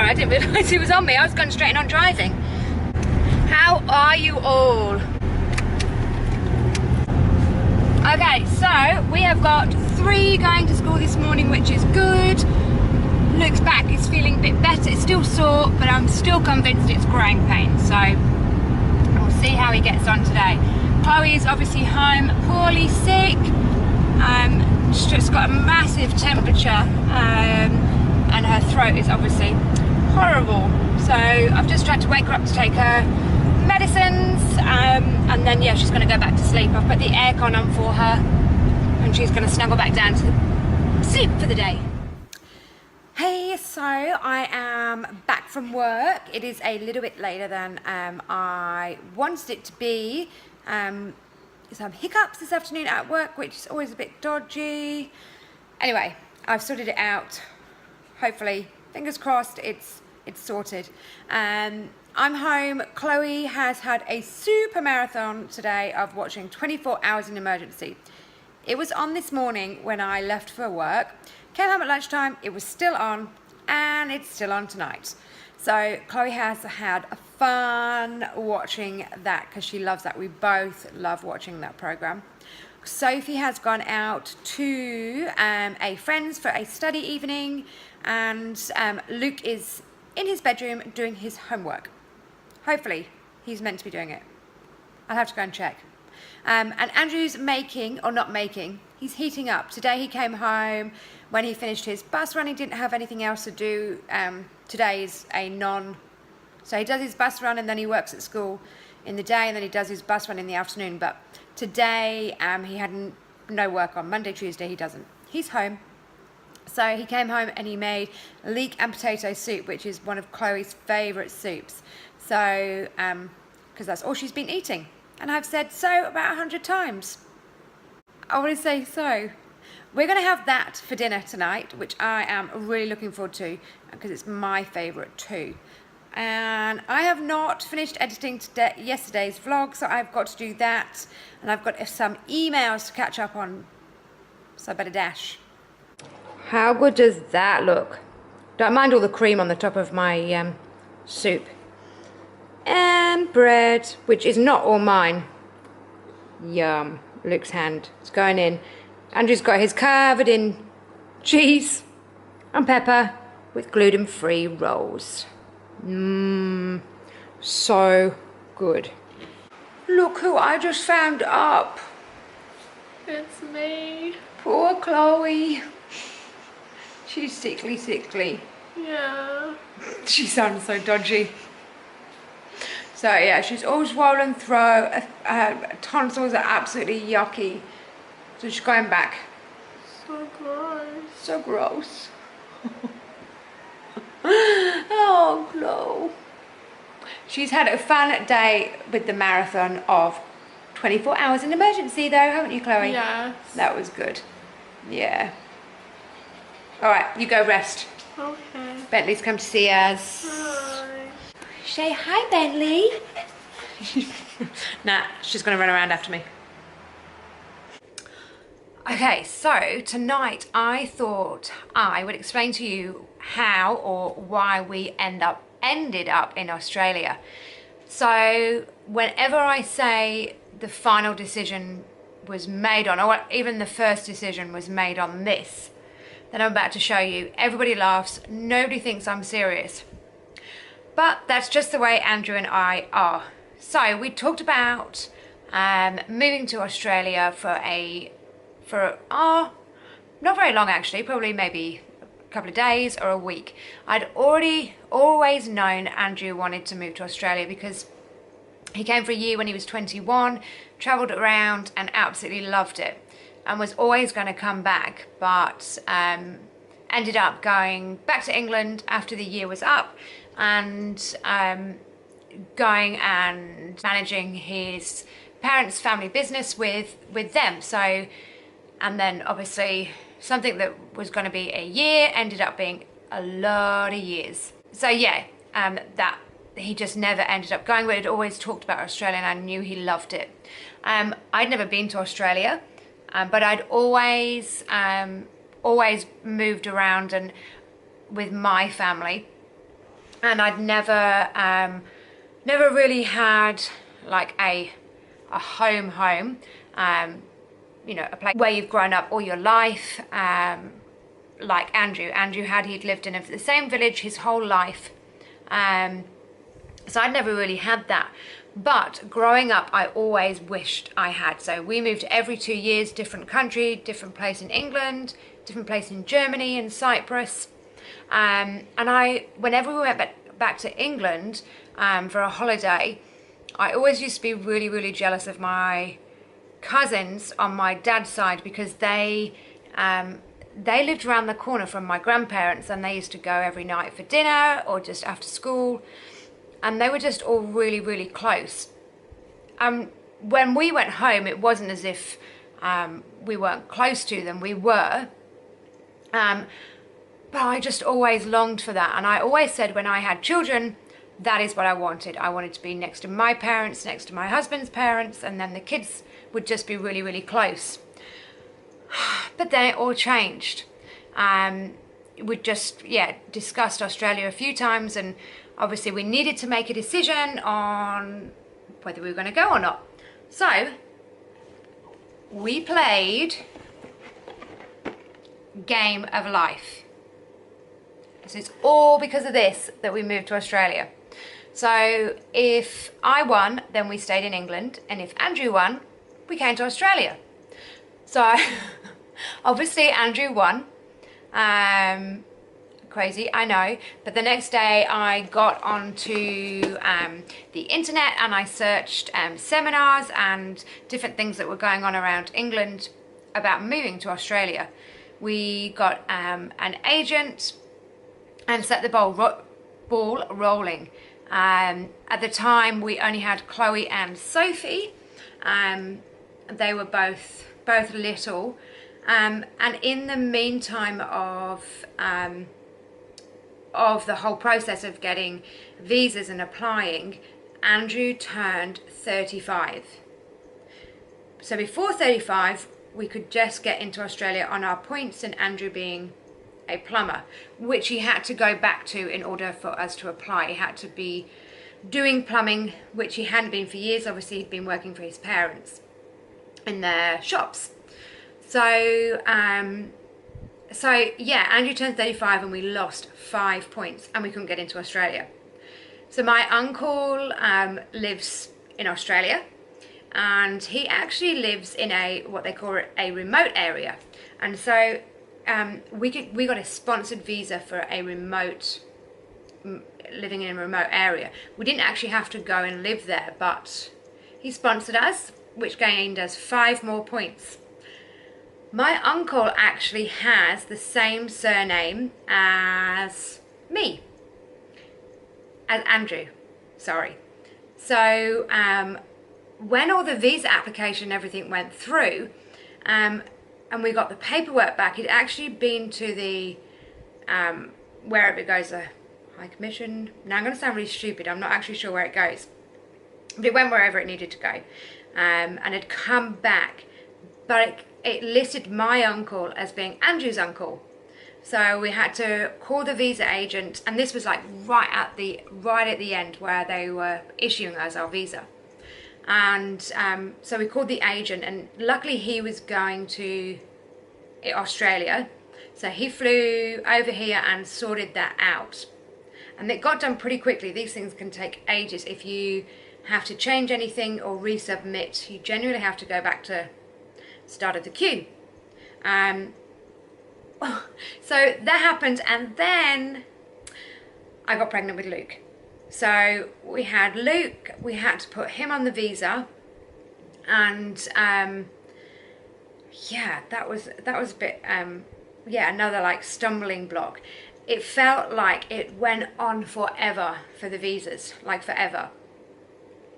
I didn't realise it was on me. I was going straight on driving. How are you all? Okay, so we have got 3 going to school this morning, which is good. Luke's back is feeling a bit better. It's still sore, but I'm still convinced it's growing pain. So we'll see how he gets on today. Chloe is obviously home, poorly sick. She's just got a massive temperature, and her throat is obviously horrible. So I've just tried to wake her up to take her medicines, and then yeah, she's going to go back to sleep. I've put the aircon on for her, and she's going to snuggle back down to sleep for the day. Hey, so I am back from work. It is a little bit later than I wanted it to be. Some hiccups this afternoon at work, which is always a bit dodgy. Anyway, I've sorted it out. Hopefully, fingers crossed, it's sorted. I'm home. Chloe has had a super marathon today of watching 24 Hours in Emergency. It was on this morning when I left for work. Came home at lunchtime, it was still on, and it's still on tonight. So Chloe has had a fun watching that because she loves that. We both love watching that program. Sophie has gone out to a friend's for a study evening, and Luke is in his bedroom doing his homework. Hopefully, he's meant to be doing it. I'll have to go and check. And Andrew's making, or not making, he's heating up. Today he came home. When he finished his bus run, he didn't have anything else to do. Today is so he does his bus run and then he works at school in the day, and then he does his bus run in the afternoon. But today he had no work on. Monday, Tuesday he doesn't. He's home. So he came home and he made leek and potato soup, which is one of Chloe's favourite soups. So, because that's all she's been eating. And I've said so about 100 times. I want to say so. We're going to have that for dinner tonight, which I am really looking forward to because it's my favourite too. And I have not finished editing yesterday's vlog, so I've got to do that. And I've got some emails to catch up on, so I better dash. How good does that look? Don't mind all the cream on the top of my soup. And bread, which is not all mine. Yum. Luke's hand. It's going in. Andrew's got his covered in cheese and pepper with gluten-free rolls. Mmm. So good. Look who I just found up. It's me. Poor Chloe. She's sickly. Yeah. She sounds so dodgy. So yeah, she's all swollen throat. Her tonsils are absolutely yucky. So she's going back. So gross. So gross. Oh, Chloe. She's had a fun day with the marathon of 24 Hours in Emergency though, haven't you, Chloe? Yes. That was good. Yeah. All right, you go rest. Okay. Bentley's come to see us. Bye. Say hi, Bentley. Nah, she's going to run around after me. Okay, so tonight I thought I would explain to you how or why we ended up in Australia. So whenever I say the final decision was made on, or even the first decision was made on this, that I'm about to show you, everybody laughs, nobody thinks I'm serious. But that's just the way Andrew and I are. So we talked about moving to Australia for not very long actually, probably maybe a couple of days or a week. I'd always known Andrew wanted to move to Australia because he came for a year when he was 21, travelled around and absolutely loved it, and was always going to come back, but ended up going back to England after the year was up, and going and managing his parents' family business with them. So, and then obviously something that was going to be a year ended up being a lot of years. So yeah, that he just never ended up going, but he'd always talked about Australia and I knew he loved it. I'd never been to Australia, but I'd always moved around and with my family. and I'd never really had like a home, you know, a place where you've grown up all your life, like Andrew. He'd lived in the same village his whole life. So I'd never really had that. But growing up, I always wished I had. So we moved every 2 years, different country, different place in England, different place in Germany and Cyprus. And whenever we went back to England for a holiday, I always used to be really, really jealous of my cousins on my dad's side, because they lived around the corner from my grandparents, and they used to go every night for dinner or just after school, and they were just all really, really close. When we went home, it wasn't as if we weren't close to them. We were, but I just always longed for that, and I always said when I had children, that is what I wanted. I wanted to be next to my parents, next to my husband's parents, and then the kids would just be really, really close. But then it all changed. We just, discussed Australia a few times, and obviously we needed to make a decision on whether we were going to go or not. So we played Game of Life. So it's all because of this that we moved to Australia. So if I won, then we stayed in England, and if Andrew won, we came to Australia. So obviously Andrew won. Crazy, I know. But the next day I got onto the internet, and I searched seminars and different things that were going on around England about moving to Australia. We got an agent and set the ball rolling. At the time we only had Chloe and Sophie. They were both little, and in the meantime of the whole process of getting visas and applying, Andrew turned 35. So before 35 we could just get into Australia on our points, and Andrew being a plumber, which he had to go back to in order for us to apply. He had to be doing plumbing, which he hadn't been for years. Obviously he'd been working for his parents in their shops. So Andrew turned 35 and we lost 5 points, and we couldn't get into Australia. So my uncle lives in Australia, and he actually lives in what they call a remote area, and so we got a sponsored visa for a living in a remote area. We didn't actually have to go and live there, but he sponsored us, which gained us 5 more points. My uncle actually has the same surname as me, as Andrew, sorry. So when all the visa application and everything went through, and we got the paperwork back, it'd actually been to the, wherever it goes, the High Commission. Now I'm going to sound really stupid, I'm not actually sure where it goes, but it went wherever it needed to go, and it come back, but it listed my uncle as being Andrew's uncle. So we had to call the visa agent, and this was like right at the end where they were issuing us our visa. And so we called the agent, and luckily he was going to Australia, so he flew over here and sorted that out, and it got done pretty quickly. These things can take ages. If you have to change anything or resubmit, you generally have to go back to start of the queue. So that happened, and then I got pregnant with Luke. So we had Luke, we had to put him on the visa, and that was a bit another like stumbling block. It felt like it went on forever for the visas, like forever.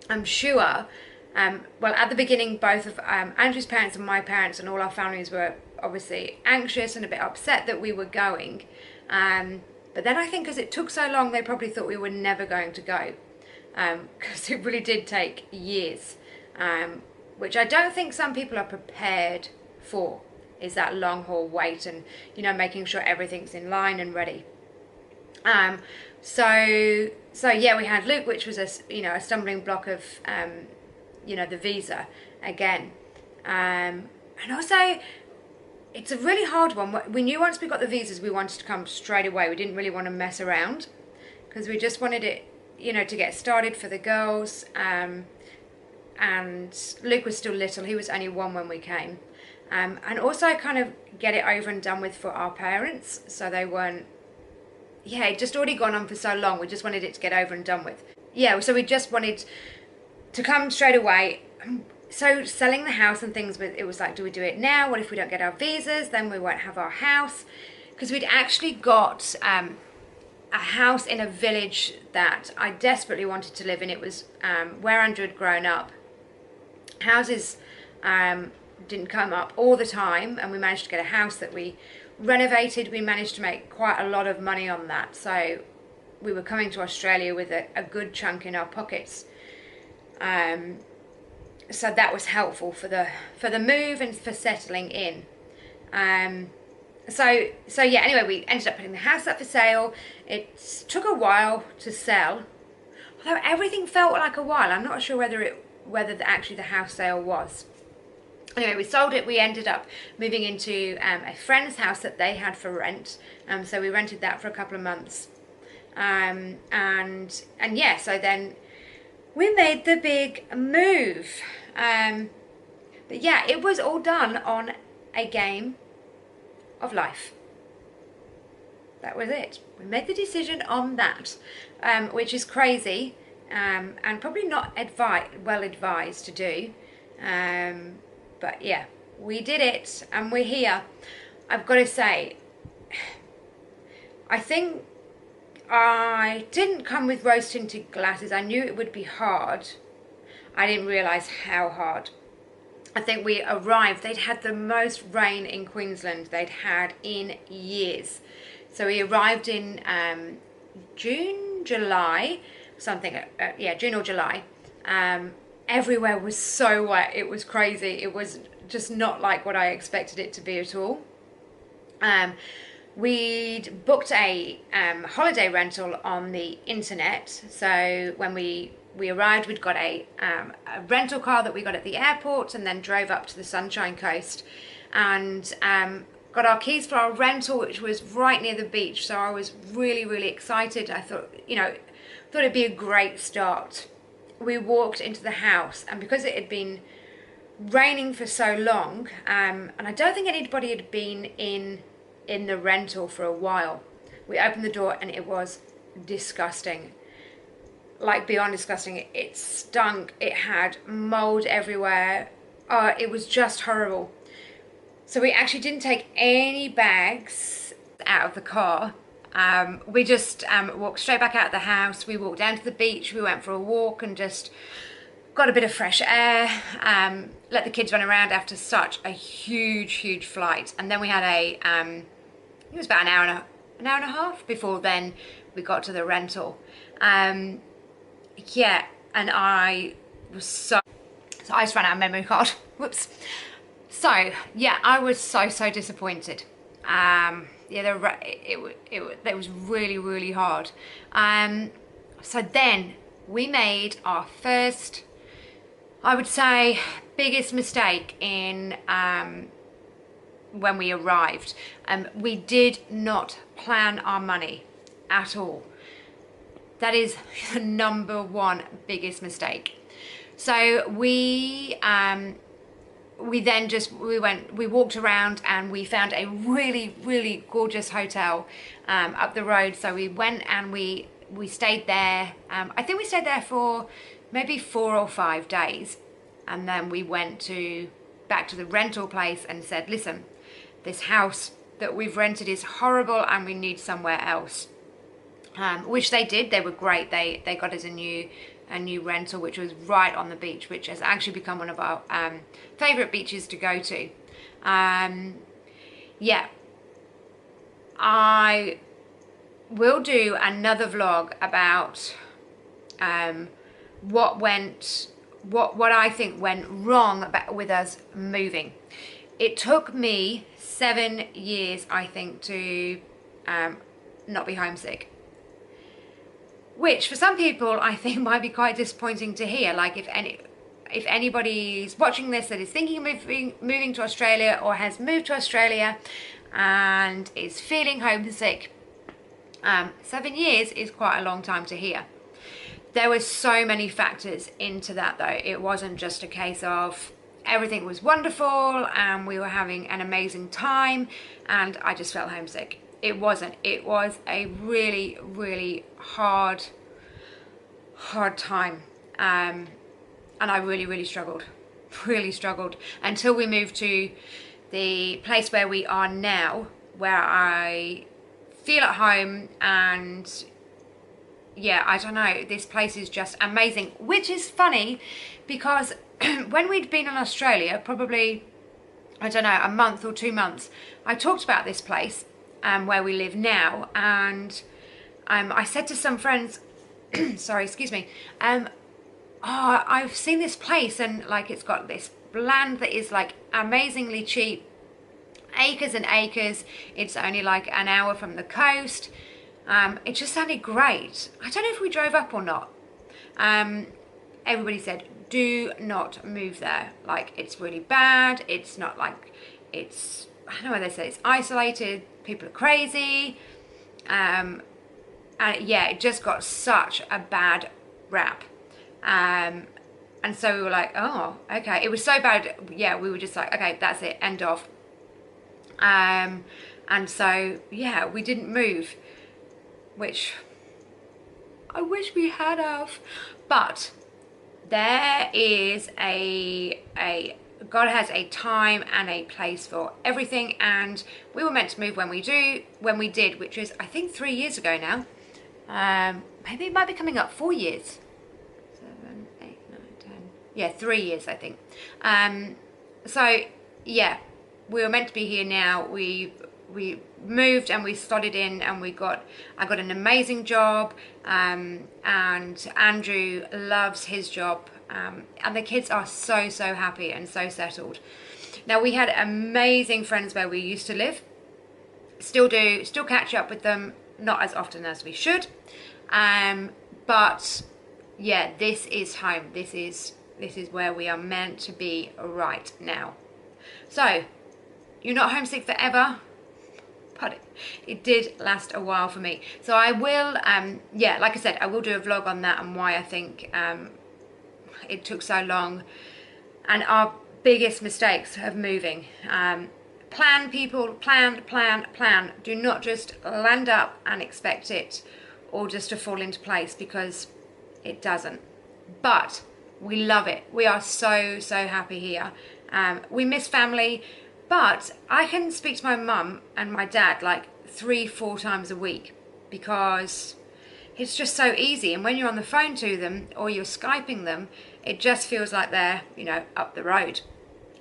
I'm sure well, at the beginning, both of Andrew's parents and my parents and all our families were obviously anxious and a bit upset that we were going. But then I think because it took so long, they probably thought we were never going to go. Because it really did take years. Which I don't think some people are prepared for, is that long haul wait and, you know, making sure everything's in line and ready. So yeah, we had Luke, which was a stumbling block of the visa again, and also it's a really hard one. We knew once we got the visas we wanted to come straight away. We didn't really want to mess around because we just wanted it to get started for the girls, and Luke was still little. He was only 1 when we came, and also kind of get it over and done with for our parents, so they weren't, it just already gone on for so long. We just wanted it to get over and done with. So we just wanted to come straight away. So selling the house and things, it was like, do we do it now? What if we don't get our visas? Then we won't have our house. Because we'd actually got a house in a village that I desperately wanted to live in. It was where Andrew had grown up. Houses didn't come up all the time, and we managed to get a house that we renovated. We managed to make quite a lot of money on that. So we were coming to Australia with a good chunk in our pockets. So that was helpful for the move and for settling in. So yeah, anyway, we ended up putting the house up for sale. It took a while to sell, although everything felt like a while. I'm not sure whether actually the house sale was. Anyway, we sold it. We ended up moving into a friend's house that they had for rent. So we rented that for a couple of months. And yeah, so then we made the big move. But yeah, it was all done on a game of life. That was it. We made the decision on that, which is crazy, and probably not well advised to do. But yeah, we did it and we're here. I've got to say, I think I didn't come with rose tinted glasses. I knew it would be hard. I didn't realise how hard. I think we arrived, they'd had the most rain in Queensland they'd had in years. So we arrived in June, July, June or July. Everywhere was so wet, it was crazy. It was just not like what I expected it to be at all. We'd booked a holiday rental on the internet. So when we arrived, we'd got a rental car that we got at the airport, and then drove up to the Sunshine Coast and got our keys for our rental, which was right near the beach. So I was really, really excited. I thought it'd be a great start. We walked into the house, and because it had been raining for so long, and I don't think anybody had been in the rental for a while, we opened the door and it was disgusting. Like beyond disgusting. It stunk. It had mold everywhere. It was just horrible. So we actually didn't take any bags out of the car. We just walked straight back out of the house. We walked down to the beach. We went for a walk and just got a bit of fresh air. Let the kids run around after such a huge flight. And then we had it was about an hour and a half before then we got to the rental. Yeah, and I was so I just ran out of memory card. Whoops. So yeah, I was so disappointed. Yeah, it was really hard. So then we made our first, I would say, biggest mistake in when we arrived. We did not plan our money at all. That is the #1 biggest mistake. So we walked around and we found a really gorgeous hotel up the road. So we went and we stayed there. I think we stayed there for maybe 4 or 5 days, and then we went back to the rental place and said, listen, this house that we've rented is horrible and we need somewhere else. Which they did. They were great. They got us a new rental, which was right on the beach, which has actually become one of our favourite beaches to go to. Yeah, I will do another vlog about what I think went wrong with us moving. It took me 7 years, I think, to not be homesick. which for some people I think might be quite disappointing to hear. Like if anybody's watching this that is thinking of moving to Australia or has moved to Australia and is feeling homesick, 7 years is quite a long time to hear. There were so many factors into that though. It wasn't just a case of everything was wonderful and we were having an amazing time and I just felt homesick. It wasn't. It was a really, really hard time. And I really struggled until we moved to the place where we are now, where I feel at home. And yeah, I don't know, this place is just amazing, which is funny because when we'd been in Australia, probably, I don't know, a month or 2 months, I talked about this place where we live now, and I said to some friends, sorry, excuse me, oh, I've seen this place and like it's got this land that is like amazingly cheap, acres and acres, it's only like an hour from the coast. It just sounded great. I don't know if we drove up or not. Everybody said, do not move there. Like, it's really bad. It's not like, it's, I don't know what they say, it's isolated. People are crazy. And yeah, it just got such a bad rap. And so we were like, oh, okay. It was so bad. Yeah, we were just like, okay, that's it, end of. And so, yeah, we didn't move, which I wish we had have. But there is God has a time and a place for everything, and we were meant to move when we did, which is I think 3 years ago now. Maybe it might be coming up 4 years. 7, 8, 9, 10. Yeah, 3 years I think. So yeah, we were meant to be here now. We moved and we slotted in, and I got an amazing job, and Andrew loves his job, and the kids are so happy and so settled. Now, we had amazing friends where we used to live, still catch up with them, not as often as we should, but yeah, this is home. This is where we are meant to be right now. So you're not homesick forever, but it did last a while for me. So I will, yeah, like I said, I will do a vlog on that and why I think it took so long, and our biggest mistakes of moving. Plan, people, plan. Do not just land up and expect it all just to fall into place, because it doesn't. But we love it. We are so happy here. We miss family, but I can speak to my mum and my dad like 3-4 times a week, because it's just so easy. And when you're on the phone to them or you're Skyping them, it just feels like they're, you know, up the road.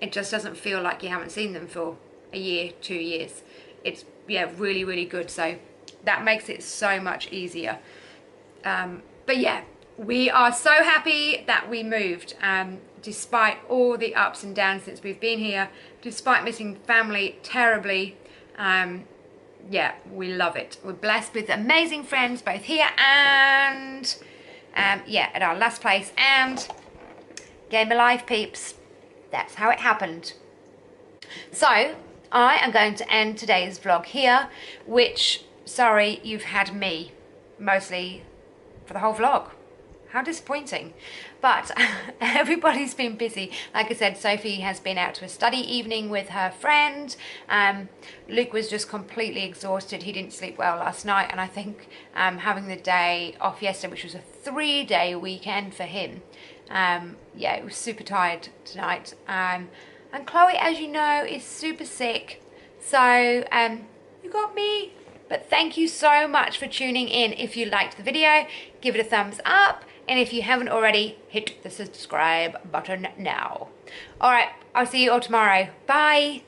It just doesn't feel like you haven't seen them for a year, 2 years. It's, yeah, really good. So that makes it so much easier. But yeah, we are so happy that we moved, despite all the ups and downs since we've been here, despite missing family terribly. Yeah, we love it. We're blessed with amazing friends, both here and yeah, at our last place, and Game of Life peeps. That's how it happened. So I am going to end today's vlog here, which, sorry, you've had me mostly for the whole vlog. How disappointing. But everybody's been busy. Like I said, Sophie has been out to a study evening with her friend. Luke was just completely exhausted. He didn't sleep well last night, and I think having the day off yesterday, which was a 3-day weekend for him, yeah, he was super tired tonight. And Chloe, as you know, is super sick. So you got me. But thank you so much for tuning in. If you liked the video, give it a thumbs up. And if you haven't already, hit the subscribe button now. All right, I'll see you all tomorrow. Bye.